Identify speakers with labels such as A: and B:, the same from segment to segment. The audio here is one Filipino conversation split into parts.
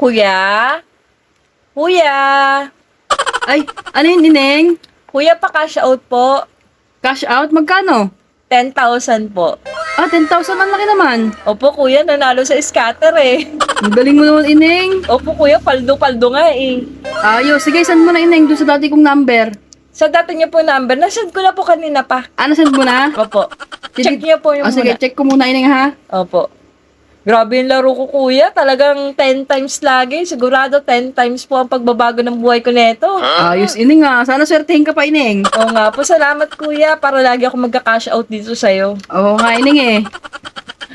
A: Kuya? Kuya?
B: Ay, ano yun, Ineng?
A: Kuya, pa-cash out po.
B: Cash out? Magkano?
A: 10,000 po.
B: 10,000 ang laki naman.
A: Opo, kuya, nanalo sa scatter eh.
B: Ang galing mo naman, Ineng.
A: Opo, kuya, paldo-paldo nga eh.
B: Ayos, sige, send mo na, Ineng, doon sa dati kong number.
A: Sa dati niyo po number, nasend ko na po kanina pa.
B: Send mo na?
A: Opo. Check niyo po yung
B: Sige,
A: muna.
B: check ko muna, Ineng, ha?
A: Opo. Grabe yung laro ko, kuya. Talagang 10 times lagi. Sigurado 10 times po ang pagbabago ng buhay ko neto.
B: Ayos, Ineng, ha? Sana swertehin ka pa, Ineng.
A: Oo nga po, salamat kuya. Para lagi ako magka-cash out dito sa'yo.
B: Oo nga, Ineng, eh.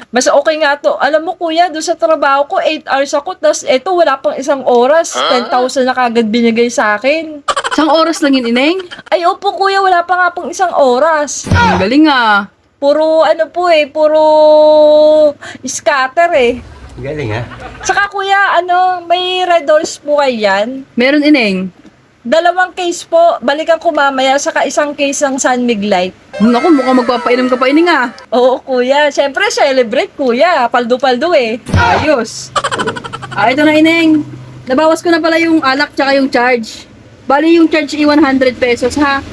A: Mas okay nga to. Alam mo kuya, doon sa trabaho ko, 8 hours ako. Tapos eto, wala pang isang oras. 10,000 na kagad binigay sa akin.
B: Isang oras lang yun, Ineng.
A: Ay, opo kuya, wala pa nga pang isang oras.
B: Ang galing, ah.
A: Puro ano po eh, puro scatter eh.
C: Galing ha?
A: Saka kuya, may red doors po kayo yan.
B: Meron, Ineng.
A: 2 case po, balikan ko mamaya, saka isang case ng San Mig Light.
B: Naku, mukhang magpapainom ka pa, Ineng, ah.
A: Oo kuya, syempre celebrate kuya, paldo-paldo eh.
B: Ayos. Ito na, Ineng. Nabawas ko na pala yung alak tsaka yung charge. Bali yung charge 100 pesos, ha?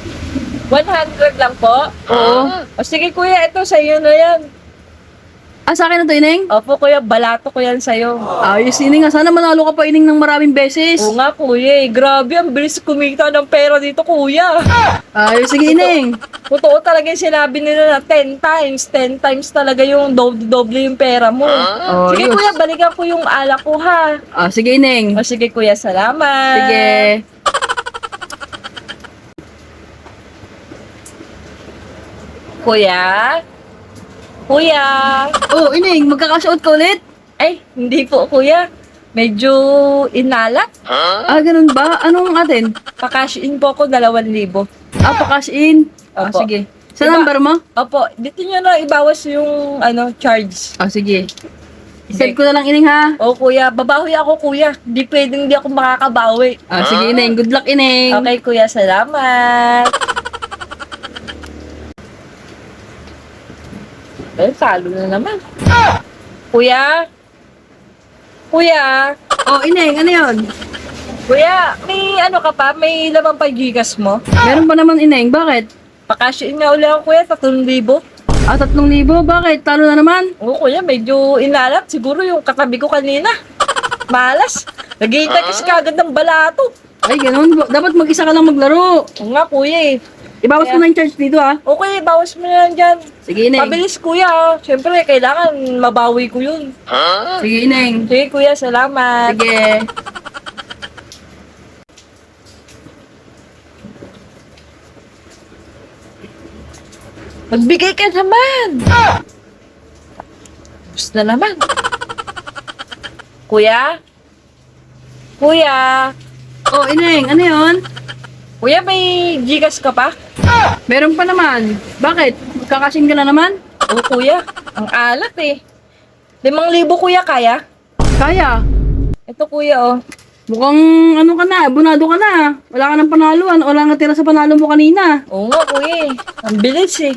A: 100 lang po?
B: Oo.
A: O sige kuya, ito sa iyo na yan.
B: Sa akin na to, Ineng?
A: Opo kuya, balato ko yan sa'yo.
B: Ayos, Ineng, ah. Sana manalo ka pa, Ineng, ng maraming beses.
A: Oo nga kuya eh, grabe ang bilis kumita ng pera dito kuya.
B: Ayos, sige, Ineng.
A: Totoo talaga yung sinabi nila na 10 times talaga yung doble yung pera mo. Sige
B: Ayos.
A: kuya, balikan ko yung alak ko ha.
B: Sige, Ineng.
A: O sige kuya, salamat.
B: Sige.
A: Kuya? Kuya?
B: Oh, Ineng, magka-cash out ka ulit?
A: Ay, hindi po kuya. Medyo inalat.
B: Ganun ba? Anong atin?
A: Pa-cash in po ako 2,000.
B: Pa-cash in?
A: Opo.
B: Sige. Sa
A: Diba?
B: number mo?
A: Opo, dito nyo na ibawas yung charge.
B: Sige. Send ko na lang, Ineng, ha?
A: O kuya, babawi ako kuya. Hindi pwedeng di ako makakabawi.
B: Sige, Ineng. Good luck, Ineng.
A: Okay kuya, salamat. Talo na naman. Kuya? Kuya?
B: Oh, Ineng, ano yun?
A: Kuya, may ka pa? May lamang pa gigas mo?
B: Meron pa naman, Ineng. Bakit?
A: Pa-cash in nga ulit ako kuya, 3,000.
B: 3,000? Bakit? Talo na naman?
A: Oo kuya, medyo inalat. Siguro yung katabi ko kanina. Malas. Naghihintay kasi kagad ng balato.
B: Ay, ganun. Dapat mag-isa ka lang maglaro.
A: Oo nga kuya eh.
B: Ibawas
A: Kaya-
B: ko na yung charge dito, ha?
A: Okay, bawas mo na lang dyan.
B: Sige, Ineng.
A: Pabilis kuya. Siyempre, kailangan mabawi ko yun.
B: Sige, Ineng.
A: Sige kuya, salamat.
B: Sige.
A: Magbigay ka naman. Gusto na naman. Kuya? Kuya?
B: Oh, Ineng, ano yun?
A: Kuya, may gigas ka pa?
B: Meron pa naman. Bakit? Magkakasin ka na naman?
A: Oo kuya, ang alat eh. 5,000 kuya, kaya?
B: Kaya.
A: Ito kuya oh.
B: Mukhang ano ka na, abunado ka na. Wala ka ng panaluan. Wala nga tira sa panalo mo kanina.
A: Oo nga kuya eh. Ang bilis eh.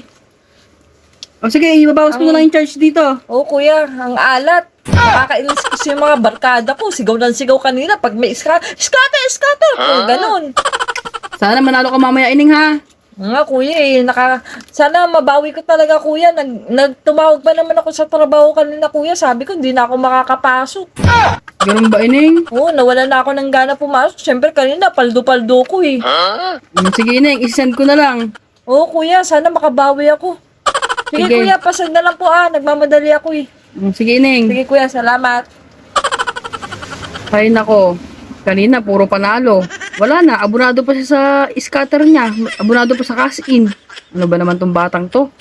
B: Sige, ibabawas ko na lang yung charge dito.
A: Oo kuya, ang alat. Nakakainis kasi yung mga barkada ko. Sigaw ng sigaw kanina pag may scatter. Ganun.
B: Sana manalo ka mamaya, Ineng, ha?
A: Nga kuya eh, sana mabawi ko talaga kuya. Nagtumawag pa naman ako sa trabaho kanina kuya. Sabi ko hindi na ako makakapasok.
B: Ganun ba, Ineng?
A: Oo, nawala na ako ng gana pumasok. Siyempre kanina paldo-paldo ko eh.
B: Sige, Ineng, isend ko na lang.
A: Oo kuya, sana makabawi ako. Sige
B: Sige.
A: kuya, pasend na lang po nagmamadali ako eh.
B: Sige, Ineng.
A: Sige kuya, salamat.
B: Ay, nako. Kanina, puro panalo. Wala na, abunado pa siya sa scatter niya. Abunado pa sa cash in. Ano ba naman tong batang to?